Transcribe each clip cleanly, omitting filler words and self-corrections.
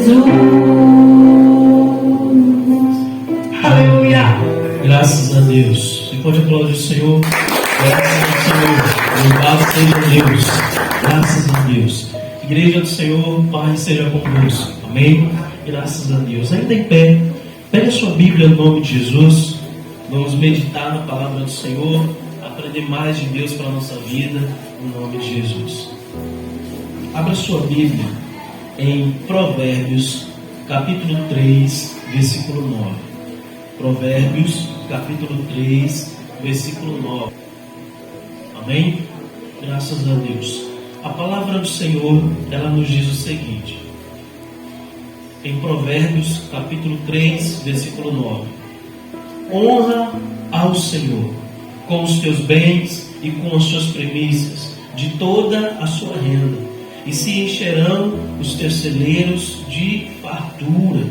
Jesus. Aleluia! Graças a Deus. Você pode aplaudir o Senhor. Graças ao Senhor. Louvado seja Deus. Graças a Deus. Igreja do Senhor, Pai seja convosco. Amém? Graças a Deus. Ainda em pé, pega a sua Bíblia em nome de Jesus. Vamos meditar na palavra do Senhor, aprender mais de Deus para a nossa vida, em nome de Jesus. Abra sua Bíblia em Provérbios, capítulo 3, versículo 9. Provérbios, capítulo 3, versículo 9. Amém? Graças a Deus. A palavra do Senhor, ela nos diz o seguinte. Em Provérbios, capítulo 3, versículo 9. Honra ao Senhor com os teus bens e com as suas primícias de toda a sua renda, e se encherão os teus celeiros de fartura,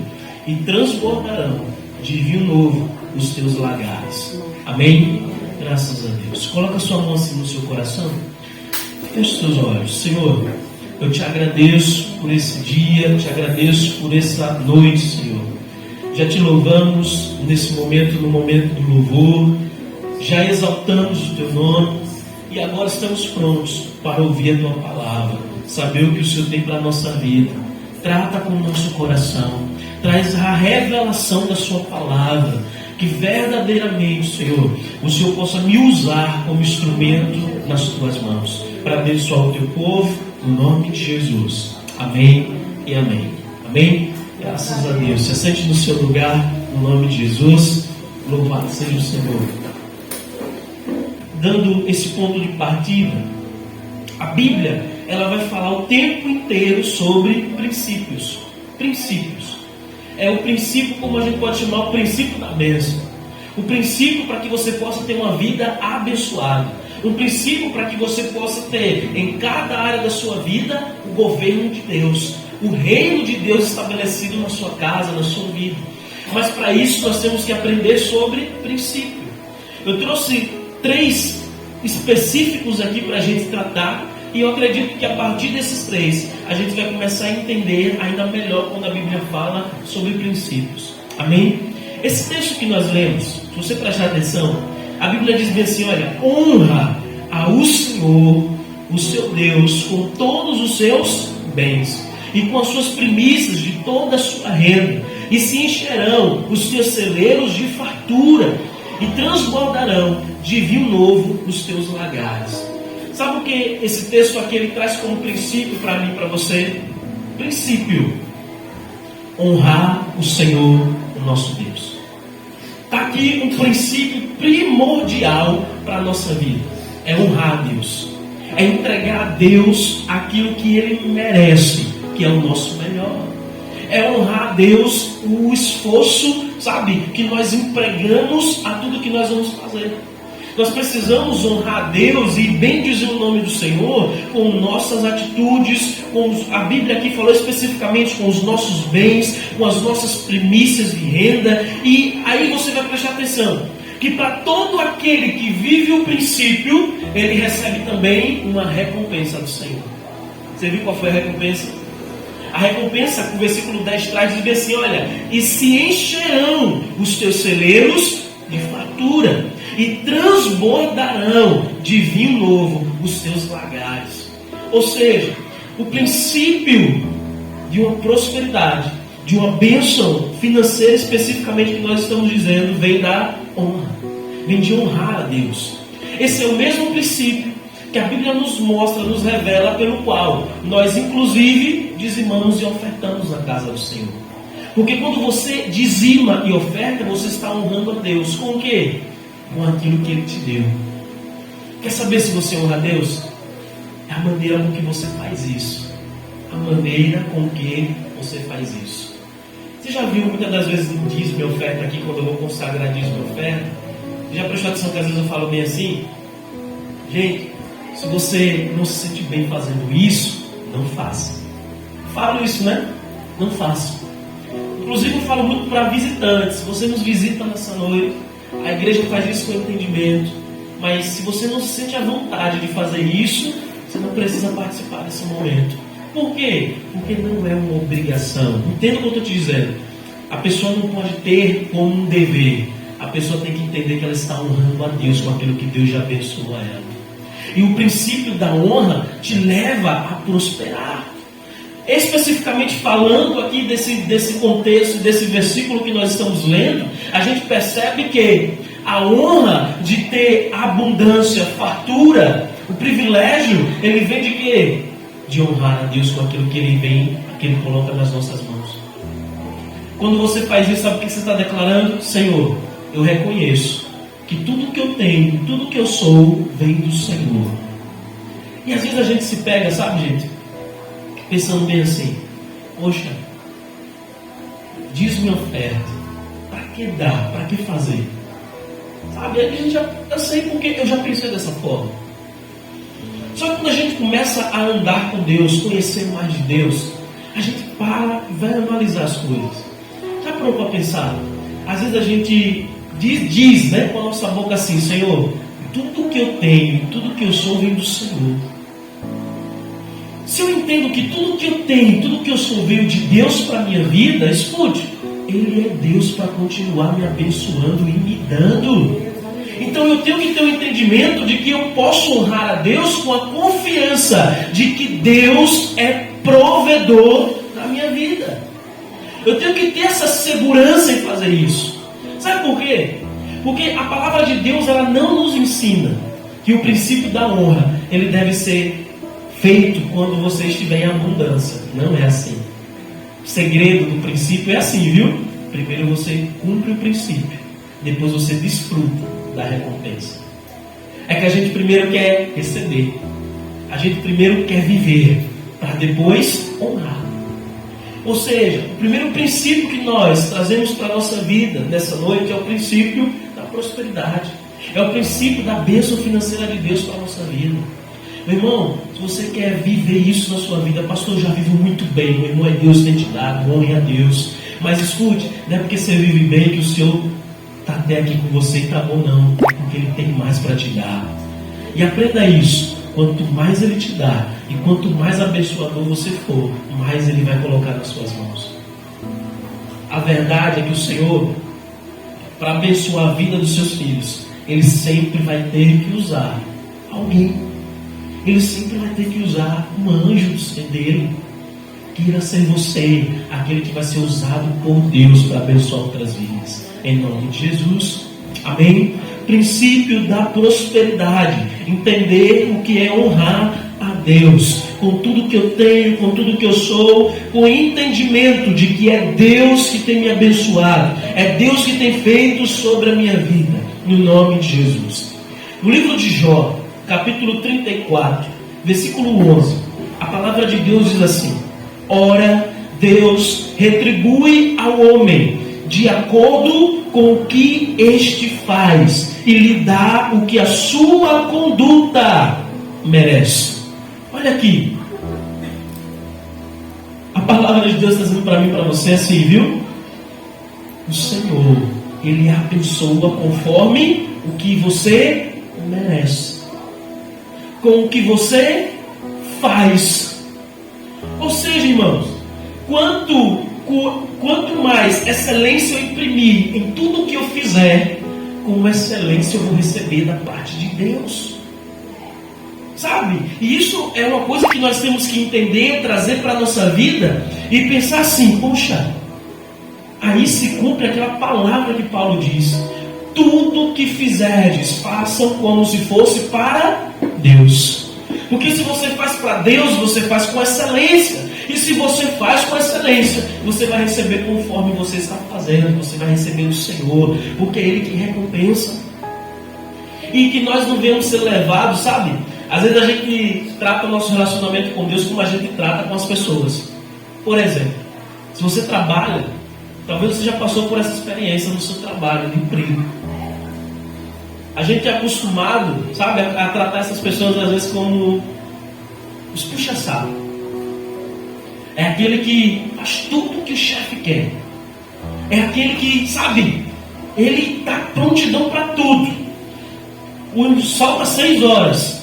e transbordarão de vinho novo os teus lagares. Amém? Graças a Deus. Coloca sua mão assim no seu coração. Feche os seus olhos. Senhor, eu te agradeço por esse dia, te agradeço por essa noite, Senhor. Já te louvamos nesse momento, no momento do louvor, já exaltamos o teu nome e agora estamos prontos para ouvir a tua palavra, saber o que o Senhor tem para a nossa vida. Trata com o nosso coração, traz a revelação da sua palavra, que verdadeiramente, Senhor, o Senhor possa me usar como instrumento nas tuas mãos, para abençoar o teu povo, no nome de Jesus. Amém e amém. Amém? Graças a Deus. Se assente no seu lugar, no nome de Jesus. Louvado seja o Senhor. Dando esse ponto de partida, a Bíblia, ela vai falar o tempo inteiro sobre princípios. Princípios. É o princípio, como a gente pode chamar, o princípio da bênção. O princípio para que você possa ter uma vida abençoada. Um princípio para que você possa ter em cada área da sua vida o governo de Deus, o reino de Deus estabelecido na sua casa, na sua vida. Mas para isso nós temos que aprender sobre princípio. Eu trouxe 3 específicos aqui para a gente tratar, e eu acredito que a partir desses 3 a gente vai começar a entender ainda melhor quando a Bíblia fala sobre princípios. Amém? Esse texto que nós lemos, se você prestar atenção, a Bíblia diz bem assim, olha, honra ao Senhor, o seu Deus, com todos os seus bens e com as suas primícias de toda a sua renda, e se encherão os teus celeiros de fartura, e transbordarão de vinho novo os teus lagares. Sabe o que esse texto aqui ele traz como princípio para mim e para você? Princípio: honrar o Senhor, o nosso Deus. Está aqui um princípio primordial para a nossa vida. É honrar a Deus. É entregar a Deus aquilo que Ele merece, que é o nosso melhor. É honrar a Deus o esforço, sabe, que nós empregamos a tudo que nós vamos fazer. Nós precisamos honrar a Deus e bendizer o nome do Senhor com nossas atitudes, com a Bíblia aqui falou especificamente com os nossos bens, com as nossas primícias de renda. E aí você vai prestar atenção que para todo aquele que vive o princípio, ele recebe também uma recompensa do Senhor. Você viu qual foi a recompensa? A recompensa, o versículo 10 traz, diz assim, olha, e se encherão os teus celeiros de fartura, e transbordarão de vinho novo os teus lagares. Ou seja, o princípio de uma prosperidade, de uma bênção financeira especificamente que nós estamos dizendo, vem da honra, vem de honrar a Deus. Esse é o mesmo princípio que a Bíblia nos mostra, nos revela, pelo qual nós inclusive dizimamos e ofertamos na casa do Senhor. Porque quando você dizima e oferta, você está honrando a Deus. Com o quê? Com aquilo que Ele te deu. Quer saber se você honra a Deus? É a maneira com que você faz isso. A maneira com que você faz isso. Você já viu muitas das vezes no dízimo e oferta aqui, quando eu vou consagrar dízimo e oferta? Você já prestou atenção que às vezes eu falo bem assim? Gente, se você não se sente bem fazendo isso, não faça. Falo isso, né? Não faça. Inclusive eu falo muito para visitantes. Você nos visita nessa noite, a igreja faz isso com entendimento. Mas se você não se sente à vontade de fazer isso, você não precisa participar desse momento. Por quê? Porque não é uma obrigação. Entenda o que eu estou te dizendo. A pessoa não pode ter como um dever. A pessoa tem que entender que ela está honrando a Deus com aquilo que Deus já abençoou a ela. E o princípio da honra te leva a prosperar. Especificamente falando aqui desse contexto, desse versículo que nós estamos lendo, a gente percebe que a honra de ter abundância, fartura, o privilégio, ele vem de quê? De honrar a Deus com aquilo que Ele coloca nas nossas mãos. Quando você faz isso, sabe o que você está declarando? Senhor, eu reconheço que tudo que eu tenho, tudo que eu sou, vem do Senhor. E às vezes a gente se pega, sabe, gente? Pensando bem assim, poxa, diz-me oferta, para que dar, para que fazer? Sabe, a gente eu sei porque eu já pensei dessa forma. Só que quando a gente começa a andar com Deus, conhecer mais de Deus, a gente para e vai analisar as coisas. Já parou para pensar? Às vezes a gente diz, né, com a nossa boca assim, Senhor, tudo que eu tenho, tudo que eu sou vem do Senhor. Se eu entendo que tudo que eu tenho, tudo que eu sou veio de Deus para a minha vida, escute, Ele é Deus para continuar me abençoando e me dando. Então eu tenho que ter um entendimento de que eu posso honrar a Deus com a confiança de que Deus é provedor da minha vida. Eu tenho que ter essa segurança em fazer isso. Sabe por quê? Porque a palavra de Deus, ela não nos ensina que o princípio da honra, ele deve ser feito quando você estiver em abundância. Não é assim. O segredo do princípio é assim, viu? Primeiro você cumpre o princípio, depois você desfruta da recompensa. É que a gente primeiro quer receber, a gente primeiro quer viver, para depois honrar. Ou seja, o primeiro princípio que nós trazemos para a nossa vida nessa noite é o princípio da prosperidade, é o princípio da bênção financeira de Deus para a nossa vida. Meu irmão, se você quer viver isso na sua vida, pastor, eu já vivo muito bem, meu irmão, é Deus que tem te dado, honre a Deus. Mas escute, não é porque você vive bem que o Senhor está até aqui com você e está bom, não, é porque Ele tem mais para te dar. E aprenda isso, quanto mais Ele te dá, e quanto mais abençoador você for, mais Ele vai colocar nas suas mãos. A verdade é que o Senhor, para abençoar a vida dos seus filhos, Ele sempre vai ter que usar alguém. Ele sempre vai ter que usar um anjo dele. Queira ser você aquele que vai ser usado por Deus para abençoar outras vidas. Em nome de Jesus. Amém? Princípio da prosperidade. Entender o que é honrar a Deus. Com tudo que eu tenho, com tudo que eu sou. Com entendimento de que é Deus que tem me abençoado. É Deus que tem feito sobre a minha vida. No nome de Jesus. No livro de Jó, capítulo 34, versículo 11, a palavra de Deus diz assim: ora, Deus retribui ao homem de acordo com o que este faz e lhe dá o que a sua conduta merece. Olha aqui, a palavra de Deus está dizendo para mim e para você assim, viu? O Senhor, Ele abençoa conforme o que você merece, com o que você faz. Ou seja, irmãos, quanto mais excelência eu imprimir em tudo que eu fizer, com excelência eu vou receber da parte de Deus. Sabe? E isso é uma coisa que nós temos que entender, trazer para a nossa vida e pensar assim, poxa, aí se cumpre aquela palavra que Paulo diz: tudo que fizerdes, façam como se fosse para Deus. Porque se você faz para Deus, você faz com excelência. E se você faz com excelência, você vai receber conforme você está fazendo. Você vai receber o Senhor, porque é Ele que recompensa. E que nós não venhamos ser levados, sabe? Às vezes a gente trata o nosso relacionamento com Deus como a gente trata com as pessoas. Por exemplo, se você trabalha, talvez você já passou por essa experiência no seu trabalho, no emprego. A gente é acostumado, sabe, a tratar essas pessoas às vezes como os puxa-saco. É aquele que faz tudo o que o chefe quer. É aquele que, sabe, ele está prontidão para tudo. O sol está 6 horas.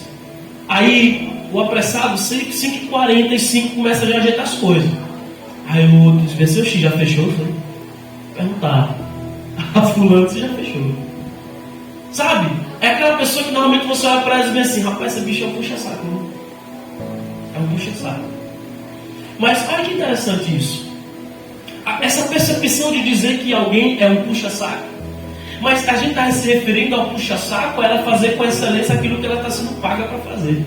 Aí o apressado, 5h45, começa já a ajeitar as coisas. Aí o outro diz, seu X, já fechou? Foi? Perguntar. A fulano, você já fechou? Sabe? É aquela pessoa que normalmente você olha para ela e diz assim, rapaz, esse bicho é um puxa-saco. Né? É um puxa-saco. Mas olha que interessante isso. Essa percepção de dizer que alguém é um puxa-saco. Mas a gente está se referindo ao puxa-saco, ela fazer com excelência aquilo que ela está sendo paga para fazer.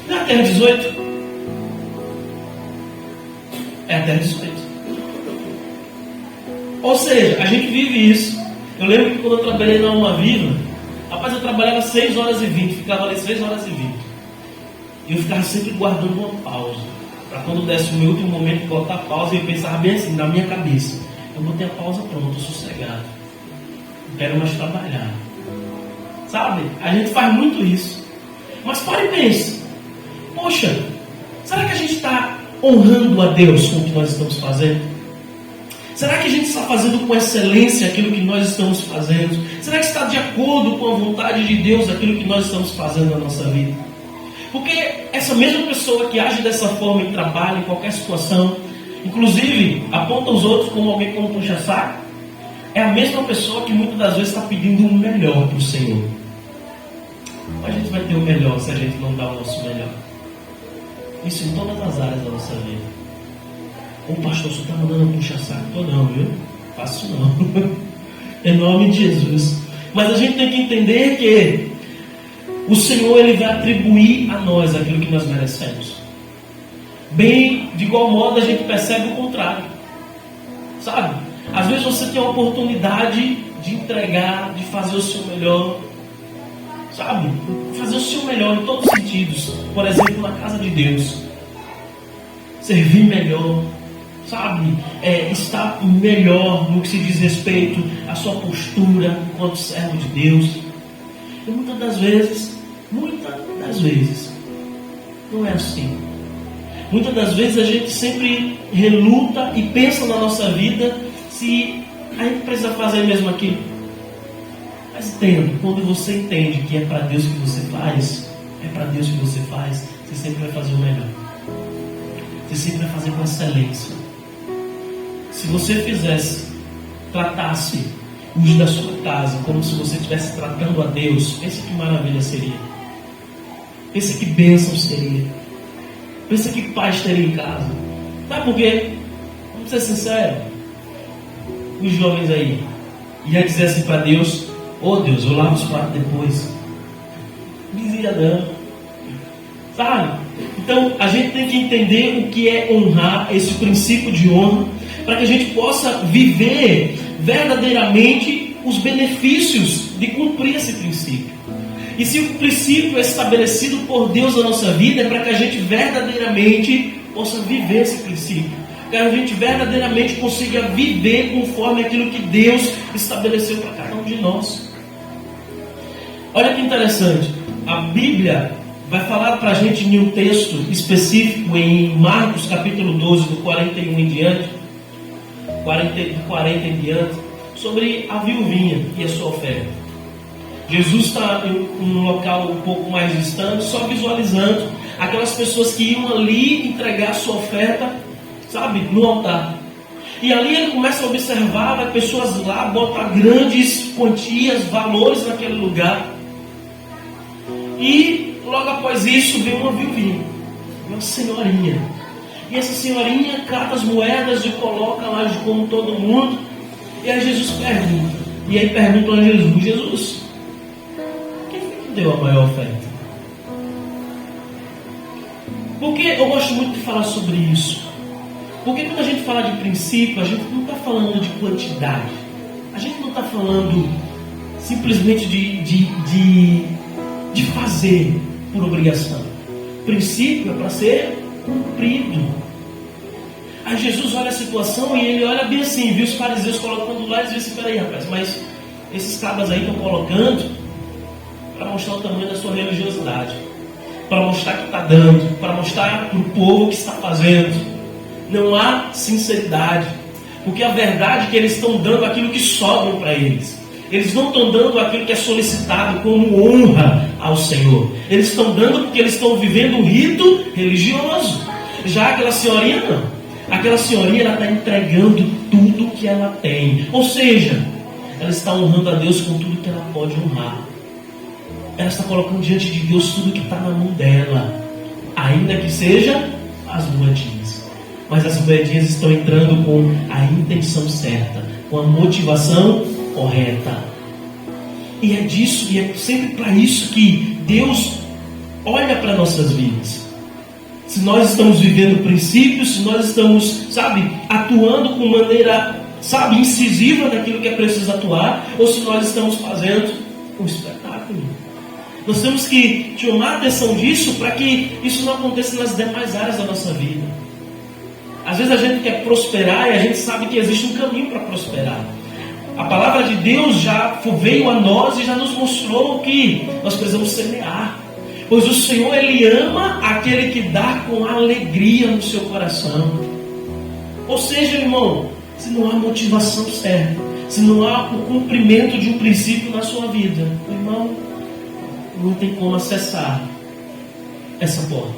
Não é até 18? É até 18. Ou seja, a gente vive isso. Eu lembro que quando eu trabalhei na Uma Viva, rapaz, eu trabalhava 6h20, ficava ali 6h20. E eu ficava sempre guardando uma pausa. Para quando desse o meu último momento, botar a pausa, e eu pensava bem assim, na minha cabeça. Eu botei a pausa pronto, sossegado. Não quero mais trabalhar. Sabe? A gente faz muito isso. Mas pare e pense. Poxa, será que a gente está honrando a Deus com o que nós estamos fazendo? Será que a gente está fazendo com excelência aquilo que nós estamos fazendo? Será que está de acordo com a vontade de Deus aquilo que nós estamos fazendo na nossa vida? Porque essa mesma pessoa que age dessa forma em trabalho, em qualquer situação, inclusive aponta os outros como alguém como puxa-saco, é a mesma pessoa que muitas das vezes está pedindo o melhor para o Senhor. A gente vai ter o melhor se a gente não dá o nosso melhor. Isso em todas as áreas da nossa vida. O pastor, você está mandando um puxa-saco? Tô não, viu? Faço não. Em nome de Jesus. Mas a gente tem que entender que o Senhor, Ele vai atribuir a nós aquilo que nós merecemos. Bem, de igual modo a gente percebe o contrário. Sabe? Às vezes você tem a oportunidade de entregar, de fazer o seu melhor. Sabe? Fazer o seu melhor em todos os sentidos. Por exemplo, na casa de Deus. Servir melhor. Sabe? Estar melhor no que se diz respeito à sua postura enquanto servo de Deus. E muitas das vezes, não é assim. Muitas das vezes a gente sempre reluta e pensa na nossa vida se a gente precisa fazer mesmo aquilo. Mas entenda, quando você entende que é para Deus que você faz, você sempre vai fazer o melhor. Você sempre vai fazer com excelência. Se você tratasse os da sua casa como se você estivesse tratando a Deus, pensa que maravilha seria. Pensa que bênção seria. Pensa que paz teria em casa. Sabe por quê? Vamos ser sinceros. Os jovens aí iam dizer assim para Deus: ô Deus, eu lavo os pratos depois. Dizia não. Sabe? Então a gente tem que entender o que é honrar, esse princípio de honra, para que a gente possa viver verdadeiramente os benefícios de cumprir esse princípio. E se o princípio é estabelecido por Deus na nossa vida, é para que a gente verdadeiramente possa viver esse princípio. Que a gente verdadeiramente consiga viver conforme aquilo que Deus estabeleceu para cada um de nós. Olha que interessante. A Bíblia vai falar para a gente em um texto específico em Marcos capítulo 12, do 41 em diante, 40 em diante, sobre a viuvinha e a sua oferta. Jesus está em um local um pouco mais distante, só visualizando aquelas pessoas que iam ali entregar a sua oferta, sabe, no altar. E ali ele começa a observar, vai pessoas lá botar grandes quantias, valores naquele lugar. E logo após isso vem uma viuvinha, uma senhorinha. E essa senhorinha cata as moedas e coloca lá como todo mundo. E aí Jesus pergunta. E aí perguntam a Jesus: quem foi que deu a maior oferta? Porque eu gosto muito de falar sobre isso. Porque quando a gente fala de princípio, a gente não está falando de quantidade. A gente não está falando simplesmente de fazer por obrigação. Princípio é para ser cumprido. Aí Jesus olha a situação e ele olha bem assim, viu os fariseus colocando lá e diz assim: peraí rapaz, mas esses cabas aí estão colocando para mostrar o tamanho da sua religiosidade, para mostrar que está dando, para mostrar para o povo que está fazendo. Não há sinceridade, porque a verdade é que eles estão dando aquilo que sobra para eles. Eles não estão dando aquilo que é solicitado como honra ao Senhor. Eles estão dando porque eles estão vivendo um rito religioso. Já aquela senhorinha não. Aquela senhorinha, ela está entregando tudo que ela tem. Ou seja, ela está honrando a Deus com tudo que ela pode honrar. Ela está colocando diante de Deus tudo que está na mão dela. Ainda que seja as moedinhas. Mas as moedinhas estão entrando com a intenção certa, com a motivação correta. E é disso, e é sempre para isso que Deus olha para nossas vidas. Se nós estamos vivendo princípios, se nós estamos, atuando com maneira, incisiva naquilo que é preciso atuar, ou se nós estamos fazendo um espetáculo. Nós temos que chamar atenção disso para que isso não aconteça nas demais áreas da nossa vida. Às vezes a gente quer prosperar e a gente sabe que existe um caminho para prosperar. A palavra de Deus já veio a nós e já nos mostrou que nós precisamos semear. Pois o Senhor, Ele ama aquele que dá com alegria no seu coração. Ou seja, irmão, se não há motivação certa, se não há o cumprimento de um princípio na sua vida, irmão, não tem como acessar essa porta.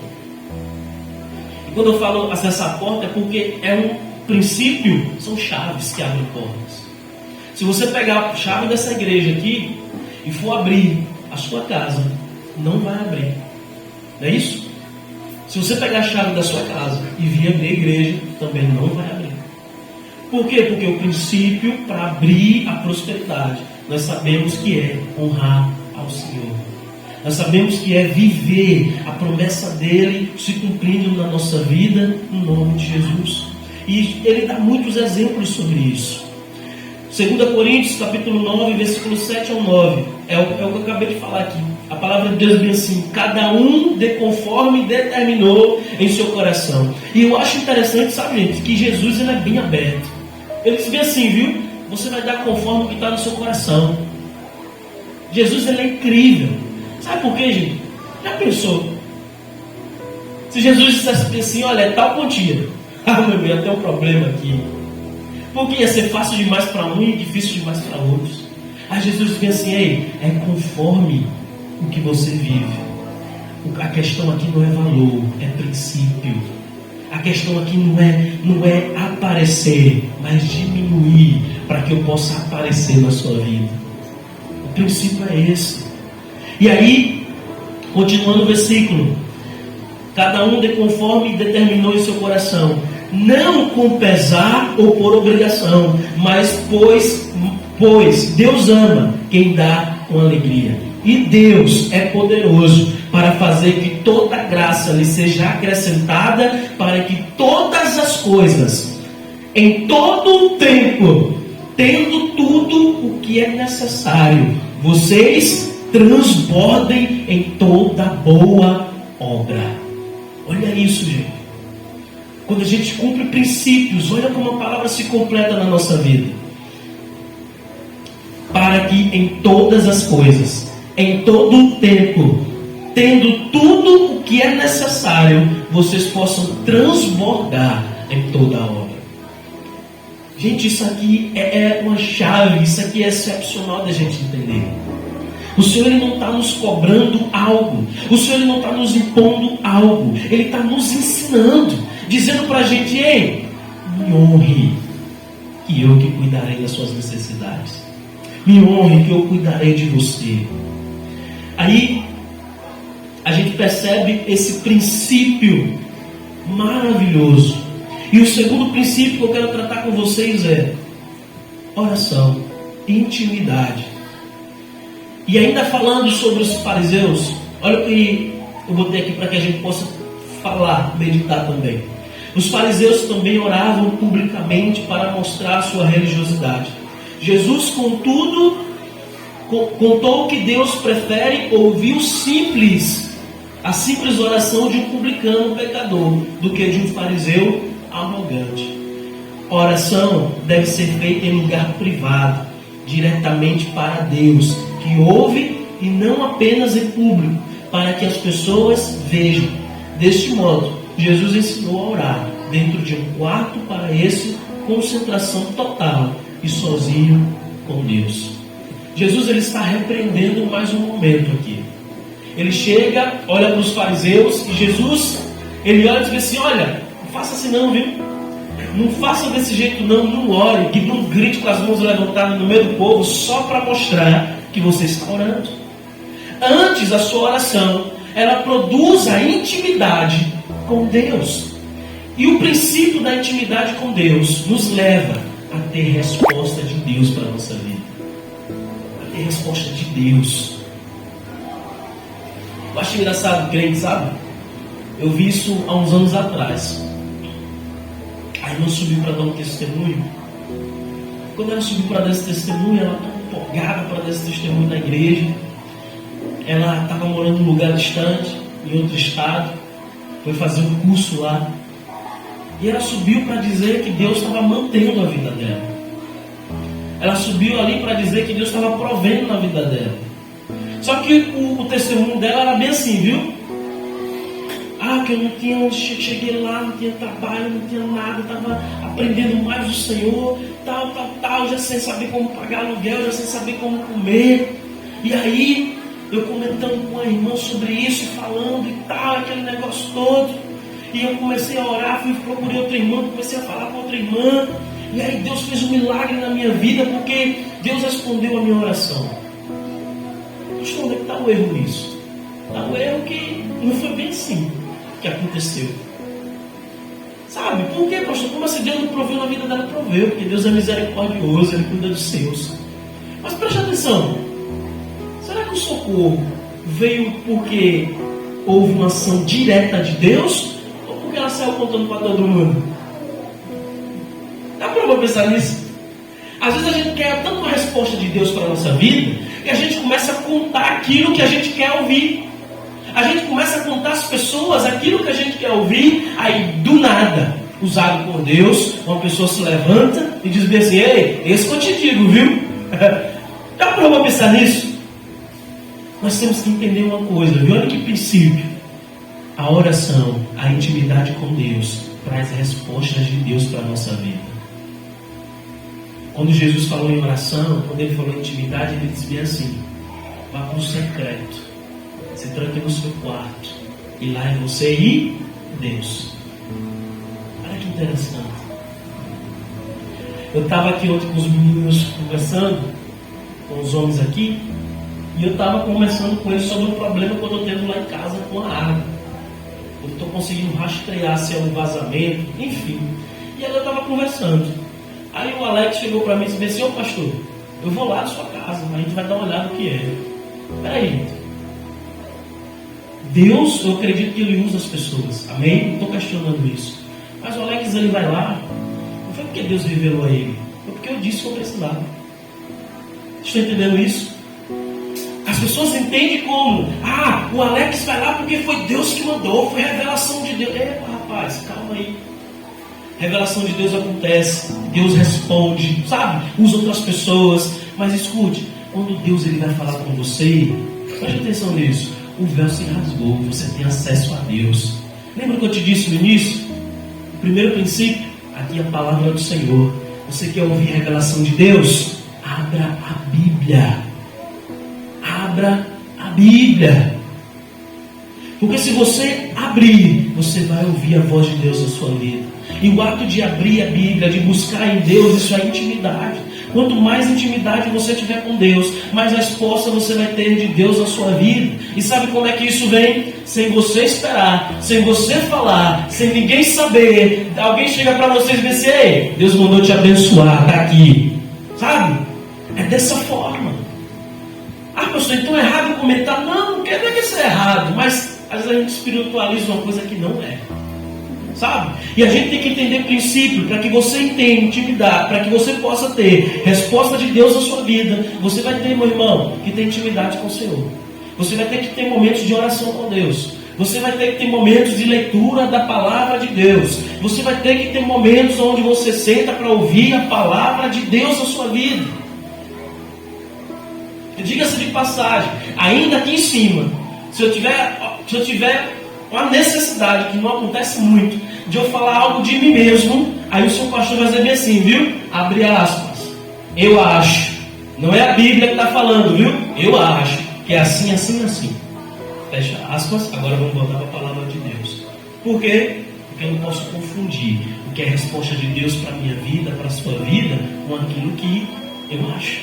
E quando eu falo acessar a porta é porque é um princípio, são chaves que abrem portas. Se você pegar a chave dessa igreja aqui e for abrir a sua casa, não vai abrir. Não é isso? Se você pegar a chave da sua casa e vir abrir a igreja, também não vai abrir. Por quê? Porque o princípio para abrir a prosperidade, nós sabemos que é honrar ao Senhor. Nós sabemos que é viver a promessa dele se cumprindo na nossa vida, no nome de Jesus. E ele dá muitos exemplos sobre isso. 2 Coríntios, capítulo 9, versículo 7 ao 9. É o que eu acabei de falar aqui. A palavra de Deus diz assim: cada um dê conforme determinou em seu coração. E eu acho interessante, gente, que Jesus, ele é bem aberto. Ele diz bem assim, viu? Você vai dar conforme o que está no seu coração. Jesus, ele é incrível. Sabe por quê, gente? Já pensou? Se Jesus dissesse assim, olha, é tal quantia. Meu Deus, tem um problema aqui. Porque ia ser fácil demais para um e difícil demais para outros. Aí Jesus diz assim, ei, é conforme o que você vive. A questão aqui não é valor, é princípio. A questão aqui não é aparecer, mas diminuir para que eu possa aparecer na sua vida. O princípio é esse. E aí, continuando o versículo, cada um de conforme determinou em seu coração, não com pesar ou por obrigação, mas pois Deus ama quem dá com alegria. E Deus é poderoso para fazer que toda graça lhe seja acrescentada, para que todas as coisas, em todo o tempo, tendo tudo o que é necessário, vocês transbordem em toda boa obra. Olha isso, gente. Quando a gente cumpre princípios, olha como a palavra se completa na nossa vida. Para que em todas as coisas, em todo o tempo, tendo tudo o que é necessário, vocês possam transbordar em toda a obra. Gente, isso aqui é uma chave, isso aqui é excepcional da gente entender. O Senhor, ele não está nos cobrando algo. O Senhor, ele não está nos impondo algo. Ele está nos ensinando, dizendo para a gente, ei, me honre, que eu que cuidarei das suas necessidades. Me honre, que eu cuidarei de você. Aí, a gente percebe esse princípio maravilhoso. E o segundo princípio que eu quero tratar com vocês é oração, intimidade. E ainda falando sobre os fariseus, olha o que eu botei aqui para que a gente possa falar, meditar também. Os fariseus também oravam publicamente para mostrar sua religiosidade. Jesus, contudo, contou que Deus prefere ouvir a simples oração de um publicano pecador do que de um fariseu arrogante. A oração deve ser feita em lugar privado, diretamente para Deus, que ouve e não apenas em público, para que as pessoas vejam. Deste modo, Jesus ensinou a orar dentro de um quarto para esse concentração total e sozinho com Deus. Jesus ele está repreendendo mais um momento aqui. Ele chega, olha para os fariseus, e Jesus, ele olha e diz assim: olha, não faça assim não, viu? Não faça desse jeito não, não ore, que não grite com as mãos levantadas no meio do povo, só para mostrar que você está orando. Antes, a sua oração, ela produz a intimidade com Deus. E o princípio da intimidade com Deus nos leva a ter resposta de Deus para a nossa vida. A ter resposta de Deus. Eu acho engraçado, crente, sabe? Eu vi isso há uns anos atrás. A irmã subiu para dar um testemunho. Quando ela subiu para dar esse testemunho, ela estava empolgada para dar esse testemunho na igreja. Ela estava morando em um lugar distante, em outro estado. Foi fazer um curso lá. E ela subiu para dizer que Deus estava mantendo a vida dela. Ela subiu ali para dizer que Deus estava provendo na vida dela. Só que o testemunho dela era bem assim, viu? Que eu não tinha onde cheguei lá, não tinha trabalho, não tinha nada, estava aprendendo mais do Senhor, tal, já sem saber como pagar aluguel, já sem saber como comer. E aí, eu comentando com a irmã sobre isso, falando e tal, aquele negócio todo. E eu comecei a orar, procurei outra irmã, comecei a falar com outra irmã. E aí Deus fez um milagre na minha vida, porque Deus respondeu a minha oração. Deixa eu ver que está o erro nisso. Está o erro que não foi bem assim que aconteceu. Sabe? Por quê, pastor? Como assim Deus não proveu na vida dela? Proveu, porque Deus é misericordioso, Ele cuida dos seus. Mas preste atenção. Será que o socorro veio porque houve uma ação direta de Deus? Ou porque ela saiu contando para todo mundo? Dá para pensar nisso? Às vezes a gente quer tanto uma resposta de Deus para a nossa vida, que a gente começa a contar aquilo que a gente quer ouvir. A gente começa a contar às pessoas aquilo que a gente quer ouvir. Aí do nada, usado por Deus, uma pessoa se levanta e diz bem assim: ei, esse que eu te digo, viu? Dá para pensar nisso? Nós temos que entender uma coisa, viu? Olha que princípio. A oração, a intimidade com Deus, traz respostas de Deus para a nossa vida. Quando Jesus falou em oração, quando Ele falou em intimidade, Ele disse bem assim: vá para o secreto, se tranque no seu quarto, e lá é você e Deus. Olha que interessante. Eu estava aqui ontem com os meninos conversando, com os homens aqui, e eu estava conversando com eles sobre o problema que eu estou tendo lá em casa com a água. Eu estou conseguindo rastrear se é um vazamento, enfim. E aí eu estava conversando. Aí o Alex chegou para mim e disse assim: ô pastor, eu vou lá na sua casa, a gente vai dar uma olhada no que é. Peraí. Deus, eu acredito que Ele usa as pessoas. Amém? Não estou questionando isso. Mas o Alex, ele vai lá. Não foi porque Deus revelou a ele. Foi porque eu disse que eu precisava. Estão entendendo isso? As pessoas entendem como: o Alex vai lá porque foi Deus que mandou. Foi revelação de Deus. Rapaz, calma aí. Revelação de Deus acontece. Deus responde. Sabe? Usa outras pessoas. Mas escute. Quando Deus ele vai falar com você, preste atenção nisso. O véu se rasgou, você tem acesso a Deus. Lembra que eu te disse no início? O primeiro princípio, aqui a palavra do Senhor. Você quer ouvir a revelação de Deus? Abra a Bíblia. Abra a Bíblia. Porque se você abrir, você vai ouvir a voz de Deus na sua vida. E o ato de abrir a Bíblia, de buscar em Deus, isso é intimidade. Quanto mais intimidade você tiver com Deus, mais resposta você vai ter de Deus na sua vida. E sabe como é que isso vem? Sem você esperar, sem você falar, sem ninguém saber. Alguém chega para você e diz assim: ei, Deus mandou te abençoar, está aqui. Sabe? É dessa forma. Pastor, então é errado comentar? Não quer dizer que isso é errado, mas às vezes a gente espiritualiza uma coisa que não é. Sabe? E a gente tem que entender princípio, para que você entenda intimidade, para que você possa ter resposta de Deus na sua vida. Você vai ter, meu irmão, que ter intimidade com o Senhor. Você vai ter que ter momentos de oração com Deus. Você vai ter que ter momentos de leitura da palavra de Deus. Você vai ter que ter momentos onde você senta para ouvir a palavra de Deus na sua vida. Diga-se de passagem, ainda aqui em cima, se eu tiver uma necessidade, que não acontece muito, de eu falar algo de mim mesmo, aí o seu pastor vai dizer bem assim, viu? Abre aspas. Eu acho. Não é a Bíblia que está falando, viu? Eu acho que é assim, assim, assim. Fecha aspas. Agora vamos voltar para a palavra de Deus. Por quê? Porque eu não posso confundir o que é a resposta de Deus para a minha vida, para a sua vida, com aquilo que eu acho.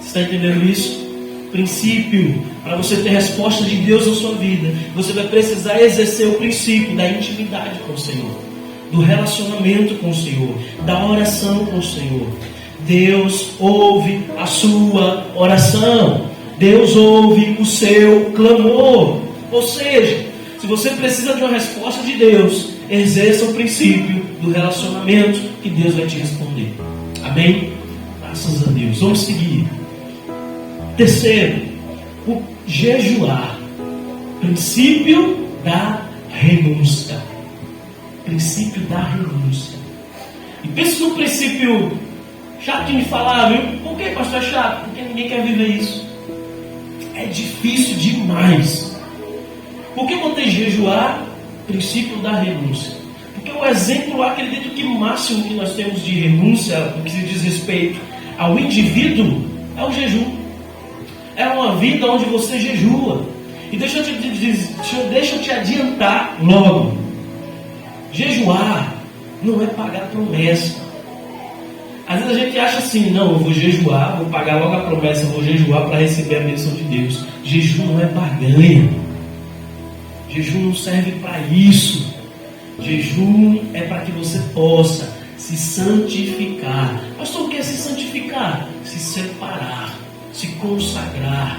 Você está entendendo isso? Princípio. Para você ter resposta de Deus na sua vida, você vai precisar exercer o princípio da intimidade com o Senhor, do relacionamento com o Senhor, da oração com o Senhor. Deus ouve a sua oração. Deus ouve o seu clamor. Ou seja, se você precisa de uma resposta de Deus, exerça o princípio do relacionamento que Deus vai te responder. Amém? Graças a Deus. Vamos seguir. Terceiro, o jejuar. Princípio da renúncia. Princípio da renúncia. E pense no princípio chato de falar, viu? Por que, pastor, é chato? Porque ninguém quer viver isso. É difícil demais. Por que botei jejuar? Princípio da renúncia. Porque o exemplo, acredito que máximo que nós temos de renúncia, no que se diz respeito ao indivíduo, é o jejum. É uma vida onde você jejua. E deixa eu te adiantar logo. Jejuar não é pagar promessa. Às vezes a gente acha assim, não, eu vou jejuar, vou pagar logo a promessa, vou jejuar para receber a bênção de Deus. Jejum não é barganha. Jejum não serve para isso. Jejum é para que você possa se santificar. Pastor, o que é se santificar? Se separar, se consagrar.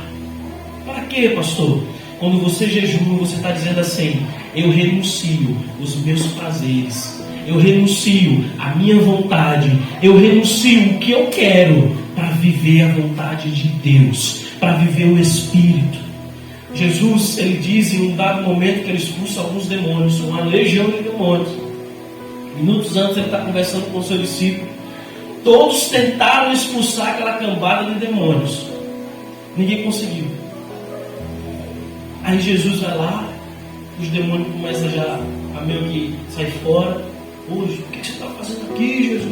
Para quê, pastor? Quando você jejua, você está dizendo assim: eu renuncio os meus prazeres, eu renuncio a minha vontade, eu renuncio o que eu quero para viver a vontade de Deus, para viver o Espírito. Jesus, ele diz em um dado momento que ele expulsa alguns demônios, uma legião de demônios. Minutos antes ele está conversando com o seu discípulo. Todos tentaram expulsar aquela cambada de demônios. Ninguém conseguiu. Aí Jesus vai lá, os demônios começam já a meio que sair fora. Hoje, o que você está fazendo aqui, Jesus?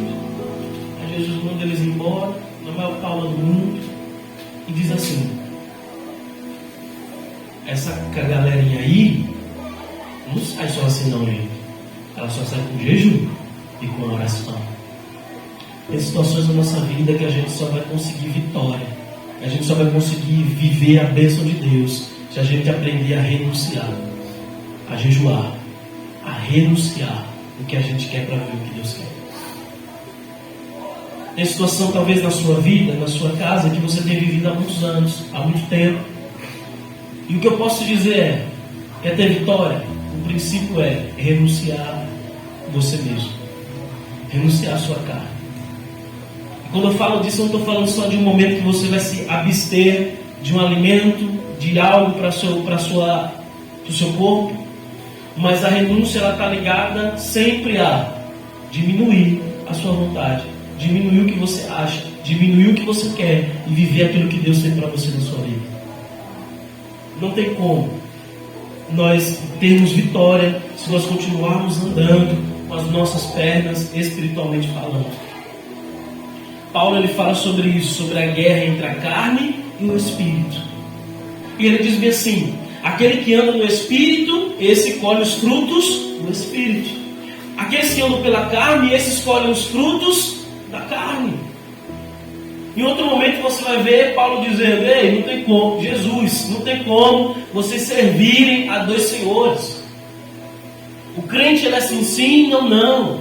Aí Jesus manda eles embora, na maior palma do mundo, e diz assim: essa galerinha aí não sai só assim não, gente. Ela só sai com jejum e com oração. Tem situações na nossa vida que a gente só vai conseguir vitória, a gente só vai conseguir viver a bênção de Deus se a gente aprender a renunciar, a jejuar, a renunciar o que a gente quer para ver o que Deus quer. Tem situação talvez na sua vida, na sua casa, que você tem vivido há muitos anos, há muito tempo. E o que eu posso dizer é: quer ter vitória? O princípio é renunciar você mesmo, renunciar a sua carne. E quando eu falo disso, eu não estou falando só de um momento que você vai se abster de um alimento, de algo para o seu corpo, mas a renúncia está ligada sempre a diminuir a sua vontade, diminuir o que você acha, diminuir o que você quer e viver aquilo que Deus tem para você na sua vida. Não tem como nós termos vitória se nós continuarmos andando com as nossas pernas espiritualmente falando. Paulo ele fala sobre isso, sobre a guerra entre a carne e o Espírito. E ele diz bem assim: aquele que anda no Espírito, esse colhe os frutos do Espírito. Aqueles que andam pela carne, esses colhem os frutos da carne. Em outro momento você vai ver Paulo dizendo: ei, não tem como, Jesus, não tem como vocês servirem a dois senhores. O crente ele é assim, sim, não, não.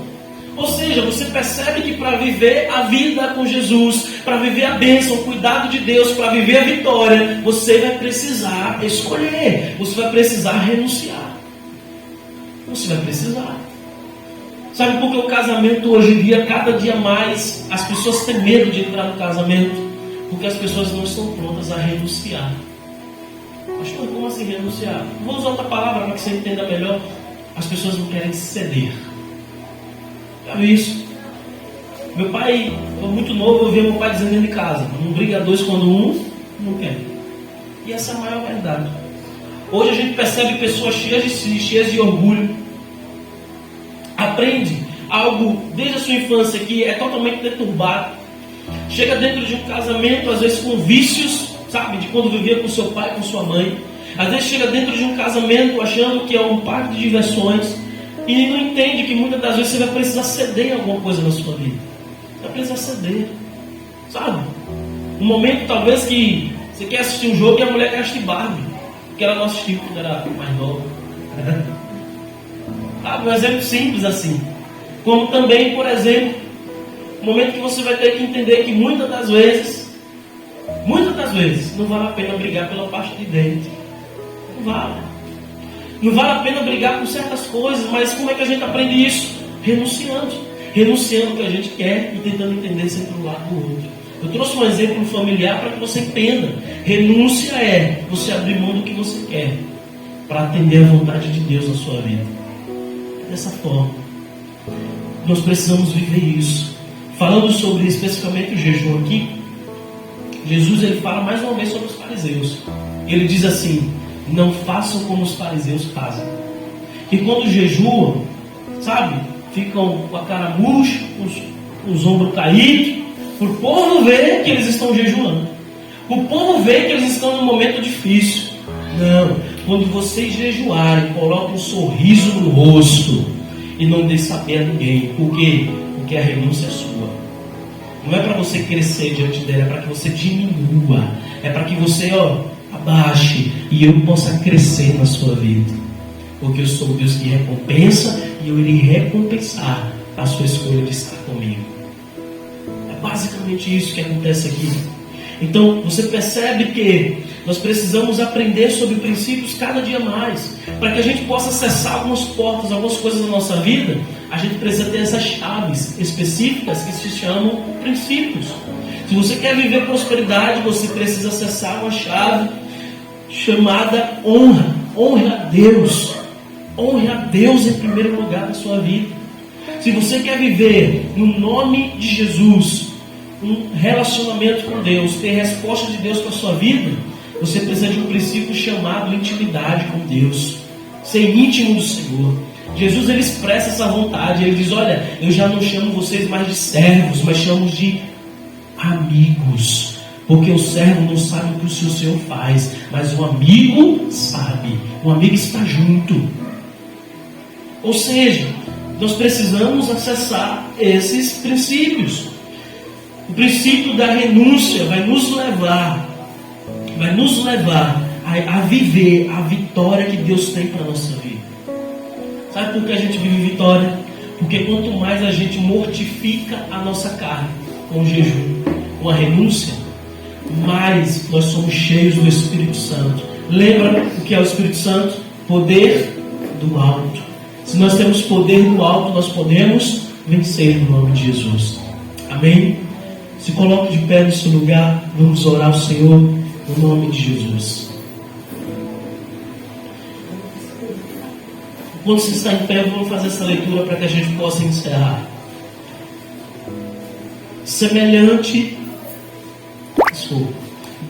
Ou seja, você percebe que para viver a vida com Jesus, para viver a bênção, o cuidado de Deus, para viver a vitória, você vai precisar escolher, você vai precisar renunciar. Você vai precisar. Sabe por que o casamento hoje em dia, cada dia mais, as pessoas têm medo de entrar no casamento? Porque as pessoas não estão prontas a renunciar. Pastor, como assim renunciar? Vou usar outra palavra para que você entenda melhor. As pessoas não querem ceder. Já viu isso? Meu pai, muito novo, eu via meu pai dizendo dentro de casa: não briga dois quando um não quer. E essa é a maior verdade. Hoje a gente percebe pessoas cheias de orgulho. Aprende algo desde a sua infância que é totalmente deturbado. Chega dentro de um casamento, às vezes com vícios, sabe? De quando vivia com seu pai, com sua mãe. Às vezes chega dentro de um casamento achando que é um parque de diversões e não entende que muitas das vezes você vai precisar ceder em alguma coisa na sua vida. Vai precisar ceder, sabe? Um momento talvez que você quer assistir um jogo e a mulher quer assistir Barbie, que ela não assistiu quando era mais nova. Sabe? Um exemplo simples assim. Como também, por exemplo, um momento que você vai ter que entender que muitas das vezes, não vale a pena brigar pela parte de dentro. Não vale. Não vale a pena brigar por certas coisas, mas como é que a gente aprende isso? Renunciando o que a gente quer e tentando entender sempre um lado do outro. Eu trouxe um exemplo familiar para que você entenda. Renúncia é você abrir mão do que você quer para atender a vontade de Deus na sua vida. Dessa forma, nós precisamos viver isso. Falando sobre especificamente o jejum aqui, Jesus ele fala mais uma vez sobre os fariseus. Ele diz assim: não façam como os fariseus fazem. Que quando jejuam, sabe, ficam com a cara murcha, com os ombros caídos, para o povo ver que eles estão jejuando, para o povo ver que eles estão num momento difícil. Não, quando vocês jejuarem, coloquem um sorriso no rosto e não dê saber a ninguém. Por quê? Porque a renúncia é sua. Não é para você crescer diante dela, é para que você diminua, é para que você abaixe e eu possa crescer na sua vida. Porque eu sou o Deus que recompensa e eu irei recompensar a sua escolha de estar comigo. É basicamente isso que acontece aqui. Então você percebe que nós precisamos aprender sobre princípios cada dia mais. Para que a gente possa acessar algumas portas, algumas coisas da nossa vida, a gente precisa ter essas chaves específicas que se chamam princípios. Se você quer viver prosperidade, você precisa acessar uma chave chamada honra. Honre a Deus. Honre a Deus em primeiro lugar na sua vida. Se você quer viver no nome de Jesus, um relacionamento com Deus, ter resposta de Deus para a sua vida, você precisa de um princípio chamado intimidade com Deus. Ser íntimo do Senhor. Jesus ele expressa essa vontade. Ele diz: olha, eu já não chamo vocês mais de servos, mas chamo de amigos. Porque o servo não sabe o que o seu Senhor faz, mas o amigo sabe. O amigo está junto. Ou seja, nós precisamos acessar esses princípios. O princípio da renúncia vai nos levar a viver a vitória que Deus tem para a nossa vida. Sabe por que a gente vive vitória? Porque quanto mais a gente mortifica a nossa carne com o jejum, com a renúncia, mais nós somos cheios do Espírito Santo. Lembra o que é o Espírito Santo? Poder do alto. Se nós temos poder do alto, nós podemos vencer no nome de Jesus. Amém? Se coloque de pé no seu lugar. Vamos orar ao Senhor no nome de Jesus. Quando você está em pé, vamos fazer essa leitura para que a gente possa encerrar.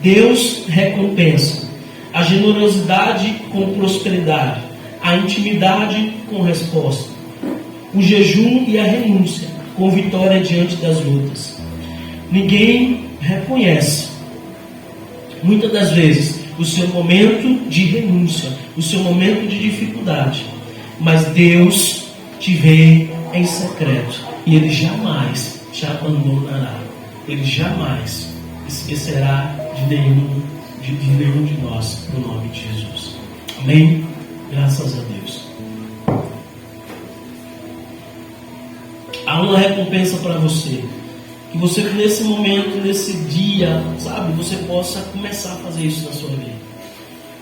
Deus recompensa a generosidade com prosperidade, a intimidade com resposta, o jejum e a renúncia com vitória diante das lutas. Ninguém reconhece, muitas das vezes, o seu momento de renúncia, o seu momento de dificuldade, mas Deus te vê em secreto e Ele jamais te abandonará. Ele jamais esquecerá de nenhum de nós, no nome de Jesus. Amém? Graças a Deus. Há uma recompensa para você. Que você nesse momento, nesse dia, sabe, você possa começar a fazer isso na sua vida.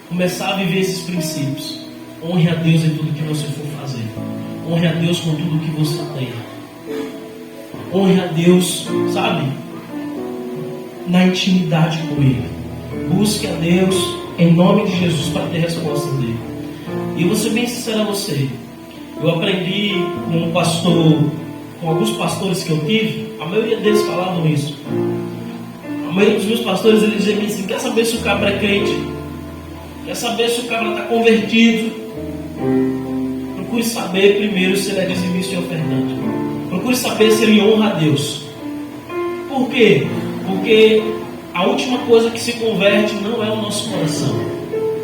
Começar a viver esses princípios. Honre a Deus em tudo que você for fazer. Honre a Deus com tudo que você tem. Honre a Deus, sabe, na intimidade com Ele. Busque a Deus em nome de Jesus para ter resposta dele. E eu vou ser bem sincero a você. Eu aprendi com um pastor, com alguns pastores que eu tive, a maioria deles falavam isso. A maioria dos meus pastores, eles diziam assim: quer saber se o cabra é crente? Quer saber se o cabra está convertido? Procure saber primeiro se ele é dizimista e ofertante. Procure saber se ele honra a Deus. Por quê? Porque a última coisa que se converte não é o nosso coração.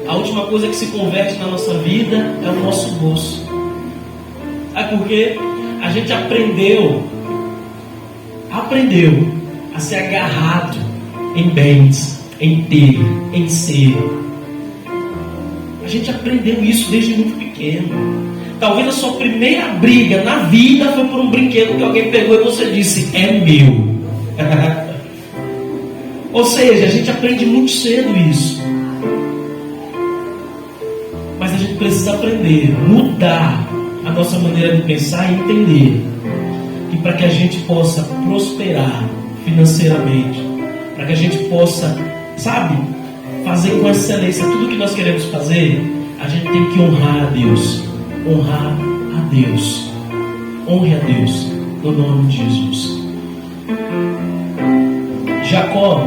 A última coisa que se converte na nossa vida é o nosso bolso. Sabe por quê? A gente aprendeu a ser agarrado em bens, em ter, em ser. A gente aprendeu isso desde muito pequeno. Talvez a sua primeira briga na vida foi por um brinquedo que alguém pegou e você disse, é meu. Ou seja, a gente aprende muito cedo isso. Mas a gente precisa aprender, mudar a nossa maneira de pensar e entender que para que a gente possa prosperar financeiramente, para que a gente possa, fazer com excelência tudo que nós queremos fazer, a gente tem que honrar a Deus. Honrar a Deus. Honre a Deus no nome de Jesus. Jacó,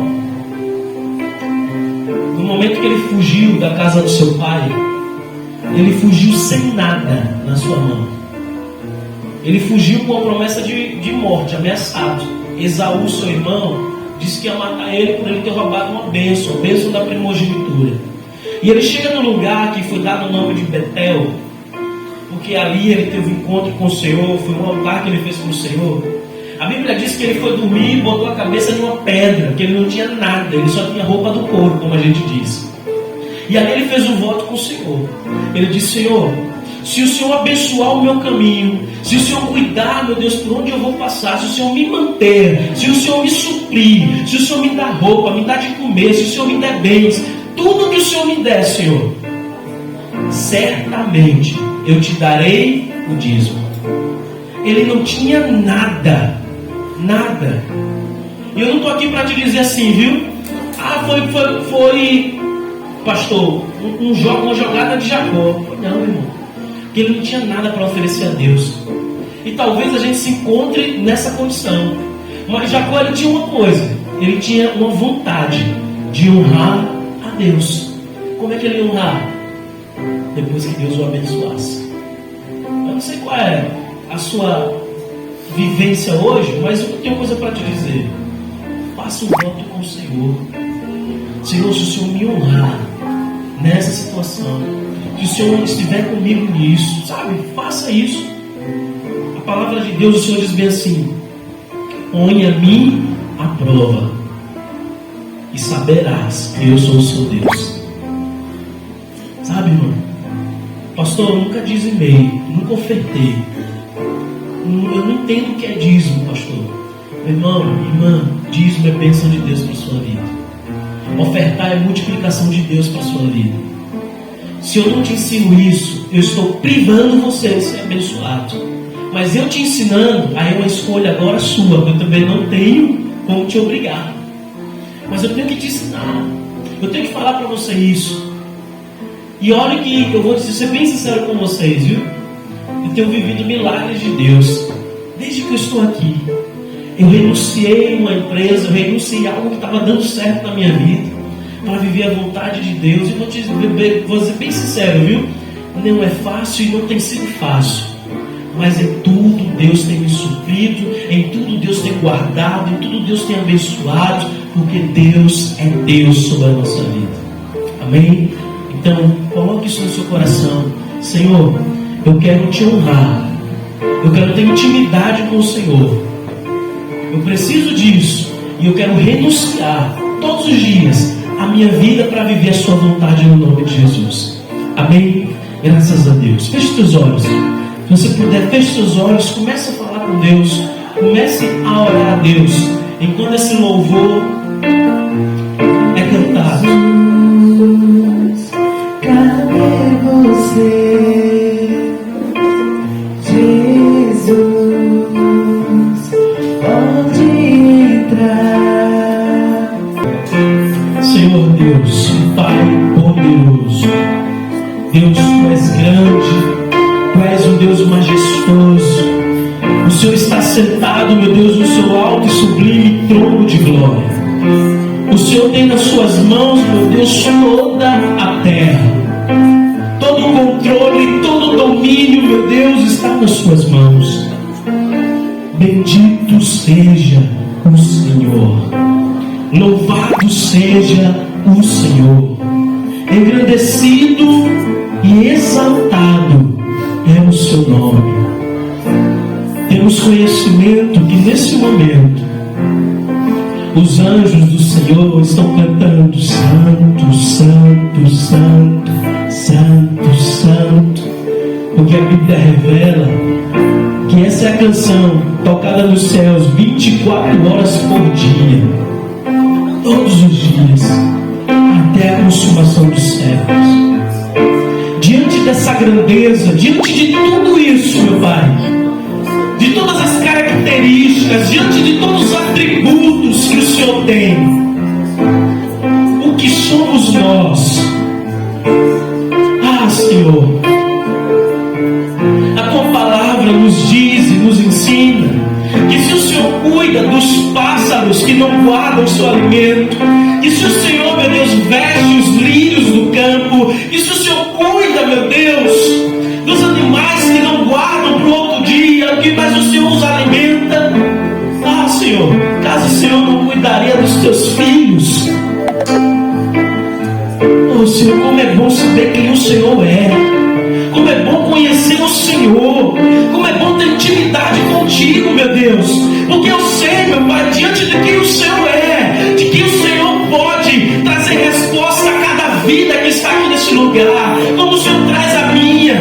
no momento que ele fugiu da casa do seu pai, ele fugiu sem nada na sua mão. Ele fugiu com a promessa de morte, ameaçado. Esaú, seu irmão, disse que ia matar ele por ele ter roubado uma bênção, a bênção da primogenitura. E ele chega no lugar que foi dado o nome de Betel, porque ali ele teve um encontro com o Senhor, foi um altar que ele fez com o Senhor. A Bíblia diz que ele foi dormir e botou a cabeça numa pedra, que ele não tinha nada, ele só tinha roupa do corpo, como a gente diz. E ali ele fez um voto com o Senhor. Ele disse, Senhor, se o Senhor abençoar o meu caminho, se o Senhor cuidar, meu Deus, por onde eu vou passar, se o Senhor me manter, se o Senhor me suprir, se o Senhor me dá roupa, me dá de comer, se o Senhor me der bens, tudo que o Senhor me der, Senhor, certamente eu te darei o dízimo. Ele não tinha nada. E eu não estou aqui para te dizer assim, viu? Foi pastor, uma jogada de Jacó. Não, irmão. Porque ele não tinha nada para oferecer a Deus. E talvez a gente se encontre nessa condição. Mas Jacó, ele tinha uma coisa. Ele tinha uma vontade de honrar a Deus. Como é que ele ia honrar? Depois que Deus o abençoasse. Eu não sei qual é a sua vivência hoje, mas eu tenho coisa para te dizer. Faça um voto com o Senhor. Senhor, se o Senhor me honrar nessa situação, se o Senhor estiver comigo nisso, faça isso. A palavra de Deus, o Senhor diz bem assim: põe a mim à prova e saberás que eu sou o seu Deus. Irmão? Pastor, eu nunca dizimei, nunca ofertei. Eu não entendo o que é dízimo, pastor. Irmão, irmã, dízimo é bênção de Deus para a sua vida. Ofertar é multiplicação de Deus para a sua vida. Se eu não te ensino isso, eu estou privando você de ser abençoado. Mas eu te ensinando, aí é uma escolha agora sua. Eu também não tenho como te obrigar. Mas eu tenho que te ensinar. Eu tenho que falar para você isso. E olha que eu vou ser bem sincero com vocês, viu? Eu tenho vivido milagres de Deus. Desde que eu estou aqui. Eu renunciei a uma empresa, eu renunciei a algo que estava dando certo na minha vida, para viver a vontade de Deus. E vou ser bem sincero, viu? Não é fácil e não tem sido fácil. Mas em tudo Deus tem me suprido, em tudo Deus tem guardado, em tudo Deus tem abençoado, porque Deus é Deus sobre a nossa vida. Amém? Então, coloque isso no seu coração. Senhor, eu quero te honrar. Eu quero ter intimidade com o Senhor. Eu preciso disso. E eu quero renunciar todos os dias a minha vida para viver a sua vontade no nome de Jesus. Amém? Graças a Deus. Feche seus olhos. Se você puder, feche seus olhos. Comece a falar com Deus. Comece a orar a Deus. Enquanto esse louvor é cantado. Cadê você, Jesus? Pode entrar. Senhor Deus, Pai poderoso, Deus, Tu és grande, Tu és um Deus majestoso. O Senhor está sentado, meu Deus, no seu alto e sublime trono de glória. O Senhor tem nas suas mãos, meu Deus, toda a terra. Todo o controle, todo o domínio, meu Deus, está nas suas mãos. Bendito seja o Senhor. Louvado seja o Senhor. Engrandecido e exaltado é o seu nome. Temos conhecimento que nesse momento os anjos do Senhor estão cantando: Santo, Santo, Santo, Santo, Santo. Porque a Bíblia revela que essa é a canção tocada nos céus 24 horas por dia, todos os dias, até a consumação dos séculos. Diante dessa grandeza, diante de tudo isso, meu Pai, de todas as características, diante de todos os atributos que o Senhor tem, o que somos nós? Ah, Senhor, a Tua palavra nos diz e nos ensina que se o Senhor cuida dos pássaros que não guardam seu alimento, que se o Senhor, meu Deus, veste os lírios do campo, que se o Senhor cuida, meu Deus, dos animais que não guardam para o outro dia, mas o Senhor os alimenta. Ah, Senhor, caso o Senhor não cuidaria dos teus filhos? Oh, Senhor, como é bom saber quem o Senhor é. Como é bom conhecer o Senhor. Como é bom ter intimidade contigo, meu Deus. Porque eu sei, meu Pai, diante de quem o Senhor é, de que o Senhor pode trazer resposta a cada vida que está aqui nesse lugar, como o Senhor traz a minha,